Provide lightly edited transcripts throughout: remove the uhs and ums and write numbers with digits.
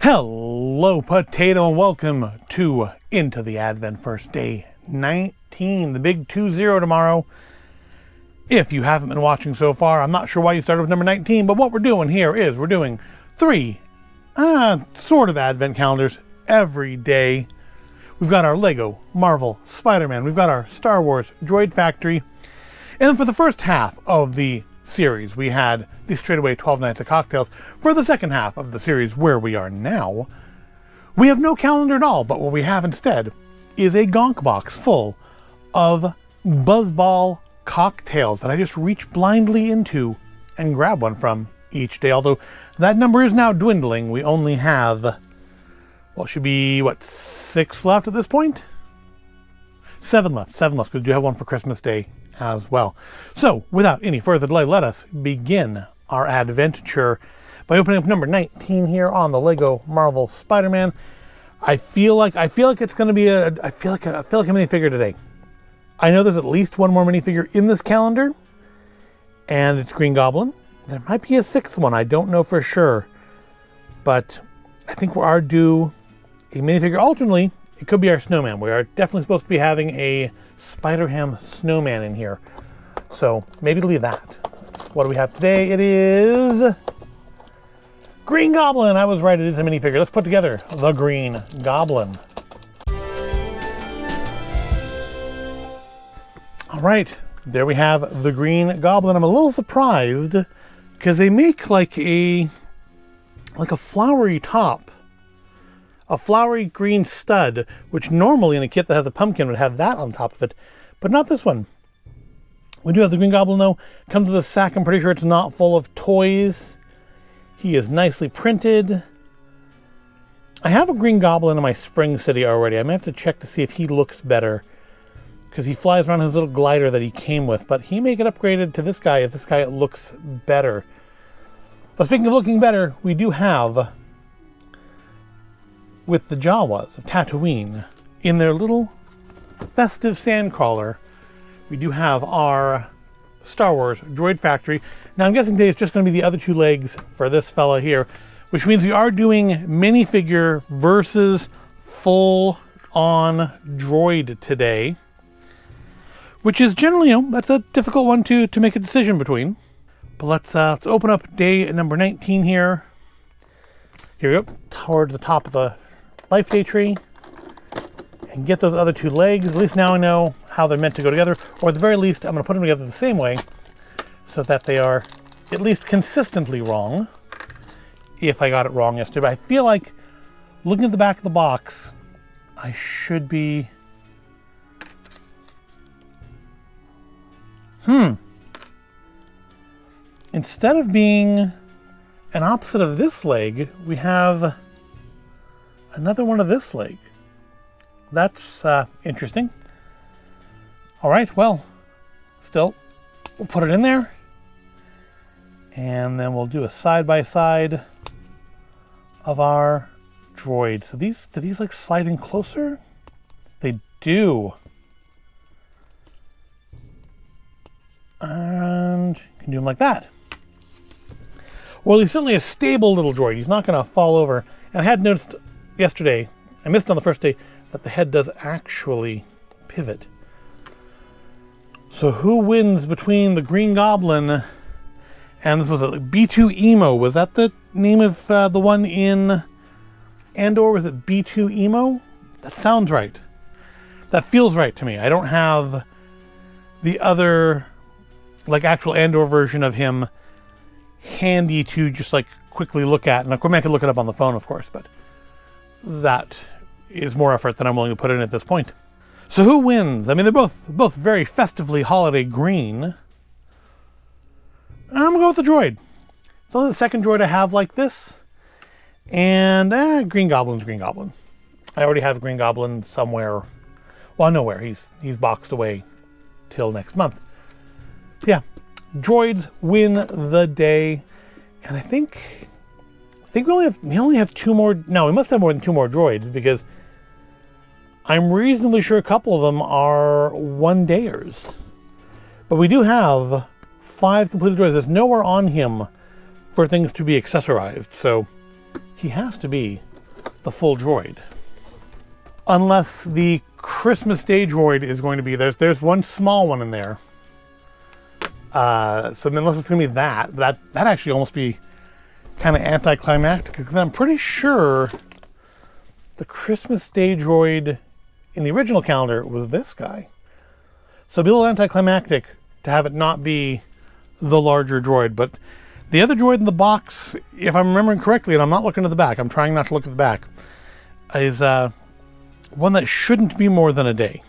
Hello, Potato, and welcome to Into the Advent First Day 19, the big 2-0 tomorrow. If you haven't been watching so far, I'm not sure why you started with number 19, but what we're doing here is we're doing three sort of Advent calendars every day. We've got our Lego, Marvel, Spider-Man, we've got our Star Wars Droid Factory, and for the first half of the series, we had the straightaway 12 Nights of Cocktails. For the second half of the series, where we are now, we have no calendar at all, but what we have instead is a Gonk Box full of Buzzball cocktails that I just reach blindly into and grab one from each day. Although that number is now dwindling. We only have, well, it should be, 6 left at this point? 7 left, because we do have one for Christmas Day as well. So, without any further delay, let us begin our adventure by opening up number 19 here on the Lego Marvel Spider-Man. I feel like it's going to be a minifigure today. I know there's at least one more minifigure in this calendar, and it's Green Goblin. There might be a 6th one, I don't know for sure, but I think we are due a minifigure. Alternately, it could be our snowman. We are definitely supposed to be having a Spider-Ham snowman in here. So maybe leave that. What do we have today? It is Green Goblin. I was right, it is a minifigure. Let's put together the Green Goblin. All right, there we have the Green Goblin. I'm a little surprised because they make like a flowery top. A flowery green stud, which normally in a kit that has a pumpkin would have that on top of it, but not this one. We do have the Green Goblin though. Comes with a sack. I'm pretty sure it's not full of toys. He is nicely printed. I have a Green Goblin in my Spring City already. I may have to check to see if he looks better, because he flies around his little glider that he came with, but he may get upgraded to this guy if this guy looks better. But speaking of looking better, we do have, with the Jawas of Tatooine in their little festive sandcrawler, we do have our Star Wars Droid Factory. Now I'm guessing today it's just going to be the other 2 legs for this fella here, which means we are doing minifigure versus full-on droid today, which is generally, that's a difficult one to make a decision between. But let's open up day number 19 here. Here we go, towards the top of the Life Day tree, and get those other 2 legs. At least now I know how they're meant to go together, or at the very least I'm going to put them together the same way so that they are at least consistently wrong, if I got it wrong yesterday. But I feel like, looking at the back of the box, I should be... Instead of being an opposite of this leg, we have another one of this leg. That's interesting. All right, well, still, we'll put it in there. And then we'll do a side-by-side of our droid. So do these like slide in closer? They do. And you can do them like that. Well, he's certainly a stable little droid. He's not going to fall over. And I had noticed yesterday, I missed on the first day, that the head does actually pivot. So who wins between the Green Goblin and this was a B2 Emo? Was that the name of the one in Andor? Was it B2 Emo? That sounds right. That feels right to me. I don't have the other, like, actual Andor version of him handy to just like quickly look at. And of course I could look it up on the phone, of course, but that is more effort than I'm willing to put in at this point. So who wins? I mean, they're both very festively holiday green. I'm gonna go with the droid. It's only the second droid I have like this. And Green Goblin's Green Goblin. I already have Green Goblin somewhere. Well, nowhere. He's boxed away till next month. Yeah, droids win the day. And I think we only have 2 more. No, we must have more than 2 more droids, because I'm reasonably sure a couple of them are one-dayers. But we do have 5 completed droids. There's nowhere on him for things to be accessorized, so he has to be the full Droid. Unless the Christmas Day Droid is going to be, there's one small one in there. So unless it's going to be that actually almost be kind of anticlimactic, because I'm pretty sure the Christmas Day Droid in the original calendar was this guy. So it'd be a little anticlimactic to have it not be the larger droid. But the other droid in the box, if I'm remembering correctly, and I'm not looking at the back, I'm trying not to look at the back, is one that shouldn't be more than a day.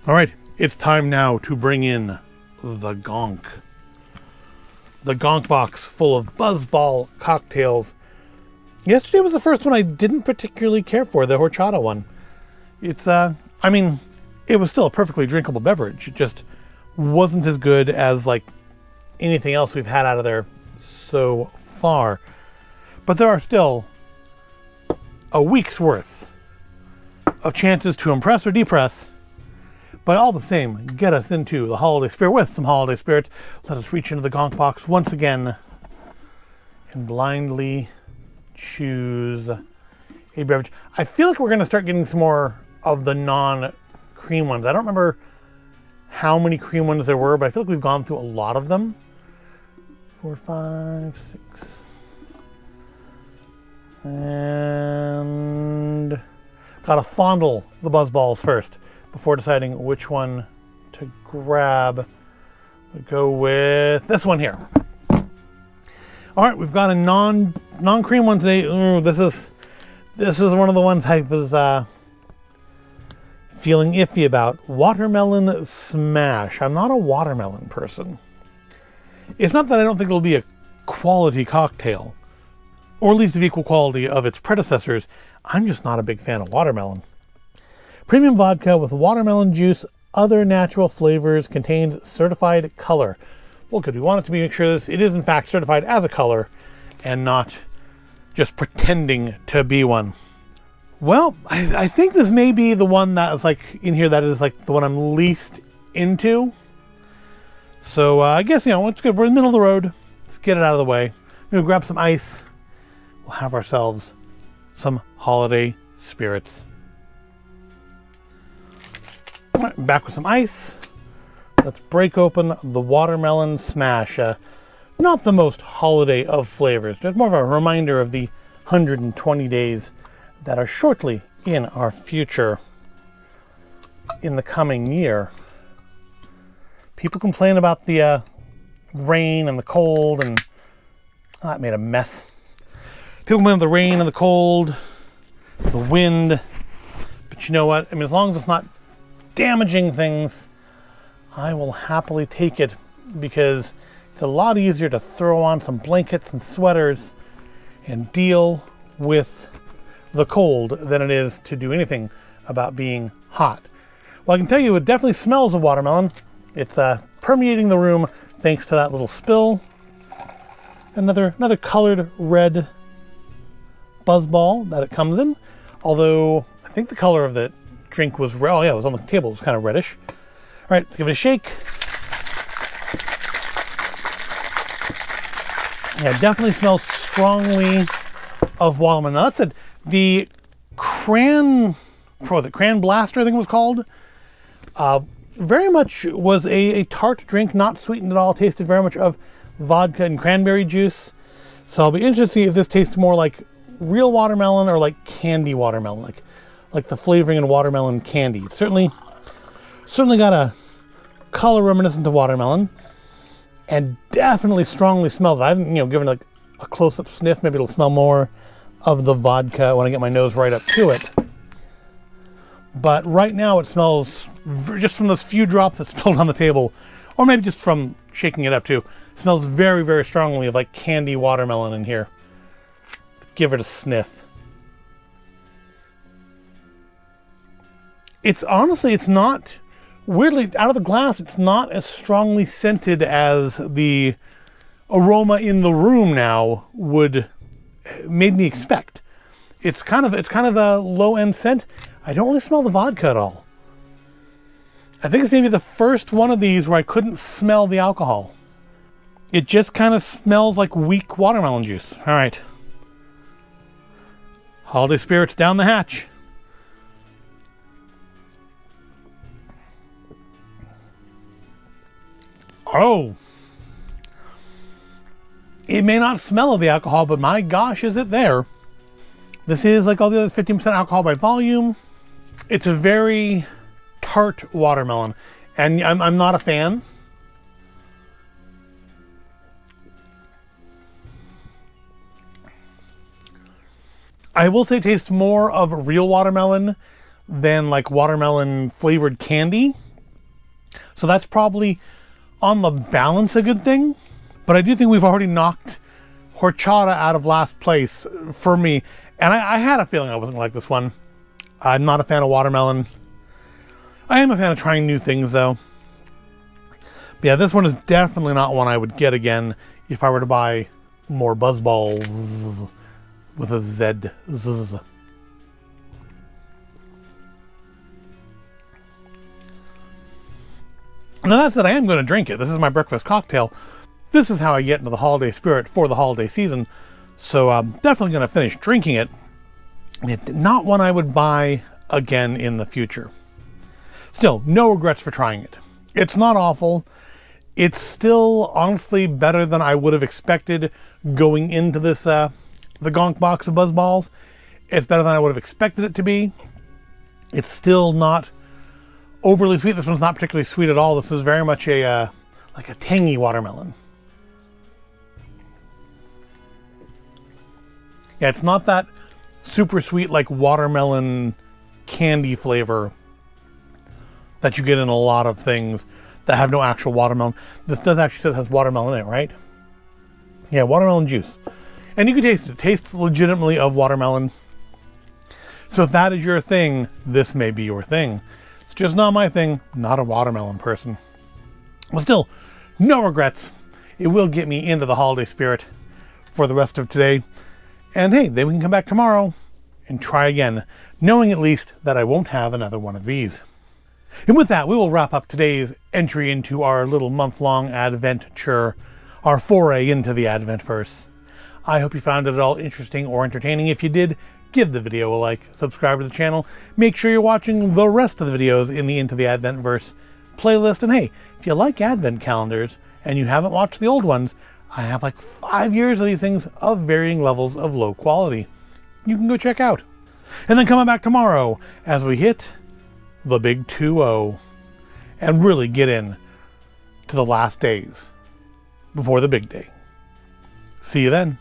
All right, it's time now to bring in the Gonk. The Gonk Box full of Buzzball cocktails. Yesterday was the first one I didn't particularly care for, the horchata one. It's, I mean, it was still a perfectly drinkable beverage. It just wasn't as good as, like, anything else we've had out of there so far. But there are still a week's worth of chances to impress or depress, but all the same, get us into the holiday spirit with some holiday spirits. Let us reach into the Gonk Box once again and blindly choose a beverage. I feel like we're going to start getting some more of the non-cream ones. I don't remember how many cream ones there were, but I feel like we've gone through a lot of them. 4, 5, 6. And gotta fondle the Buzzballs first before deciding which one to grab. We'll go with this one here. All right, we've got a non-cream one today. Ooh, this is one of the ones I was feeling iffy about. Watermelon Smash. I'm not a watermelon person. It's not that I don't think it'll be a quality cocktail, or at least of equal quality of its predecessors. I'm just not a big fan of watermelon. Premium vodka with watermelon juice, other natural flavors, contains certified color. Well, good. We want it to make sure it is in fact certified as a color and not just pretending to be one. Well, I think this may be the one that is like in here that is like the one I'm least into. So I guess, it's good. We're in the middle of the road. Let's get it out of the way. We'll grab some ice. We'll have ourselves some holiday spirits. All right, back with some ice. Let's break open the Watermelon Smash. Not the most holiday of flavors, just more of a reminder of the 120 days that are shortly in our future in the coming year. People complain about the rain and the cold, and that made a mess. People complain about the rain and the cold, the wind, but you know what? I mean, as long as it's not damaging things, I will happily take it, because it's a lot easier to throw on some blankets and sweaters and deal with the cold than it is to do anything about being hot. Well, I can tell you it definitely smells of watermelon. It's permeating the room thanks to that little spill. Another colored red Buzzball that it comes in. Although I think the color of the drink was red. Oh yeah, it was on the table. It was kind of reddish. All right, let's give it a shake. Yeah, it definitely smells strongly of watermelon. Now, that's it. The Cran Blaster, I think it was called. Very much was a tart drink, not sweetened at all. Tasted very much of vodka and cranberry juice. So I'll be interested to see if this tastes more like real watermelon or like candy watermelon, like the flavoring in watermelon candy. It's certainly got a color reminiscent of watermelon, and definitely strongly smells. I haven't given like a close-up sniff. Maybe it'll smell more of the vodka when I get my nose right up to it. But right now it smells, just from those few drops that spilled on the table, or maybe just from shaking it up too, smells very, very strongly of like candy watermelon in here. Let's give it a sniff. It's not, weirdly, out of the glass, it's not as strongly scented as the aroma in the room now made me expect. It's kind of a low-end scent. I don't really smell the vodka at all. I think it's maybe the first one of these where I couldn't smell the alcohol. It just kind of smells like weak watermelon juice. All right. Holiday spirits down the hatch. Oh. It may not smell of the alcohol, but my gosh, is it there. This is like all the others, 15% alcohol by volume. It's a very tart watermelon, and I'm not a fan. I will say it tastes more of real watermelon than like watermelon flavored candy. So that's probably on the balance a good thing. But I do think we've already knocked horchata out of last place for me. And I had a feeling I wasn't gonna like this one. I'm not a fan of watermelon. I am a fan of trying new things though. But yeah, this one is definitely not one I would get again if I were to buy more Buzzballs with a Z. Zzz. Now that said, I am going to drink it. This is my breakfast cocktail. This is how I get into the holiday spirit for the holiday season. So I'm definitely going to finish drinking it. It's not one I would buy again in the future. Still, no regrets for trying it. It's not awful. It's still honestly better than I would have expected going into this the Gonk Box of Buzzballs. It's better than I would have expected it to be. It's still not overly sweet. This one's not particularly sweet at all. This is very much a like a tangy watermelon. Yeah, it's not that super sweet like watermelon candy flavor that you get in a lot of things that have no actual watermelon. This does actually say it has watermelon in it, right? Yeah, watermelon juice. And you can taste it. It tastes legitimately of watermelon. So if that is your thing, this may be your thing. It's just not my thing. Not a watermelon person. But still, no regrets. It will get me into the holiday spirit for the rest of today. And hey, then we can come back tomorrow and try again, knowing at least that I won't have another one of these. And with that, we will wrap up today's entry into our little month-long adventure, our foray into the Adventverse. I hope you found it at all interesting or entertaining. If you did, give the video a like, subscribe to the channel, make sure you're watching the rest of the videos in the Into the Adventverse playlist. And hey, if you like Advent calendars and you haven't watched the old ones, I have like 5 years of these things of varying levels of low quality. You can go check out. And then come on back tomorrow as we hit the big 2-0 and really get in to the last days before the big day. See you then.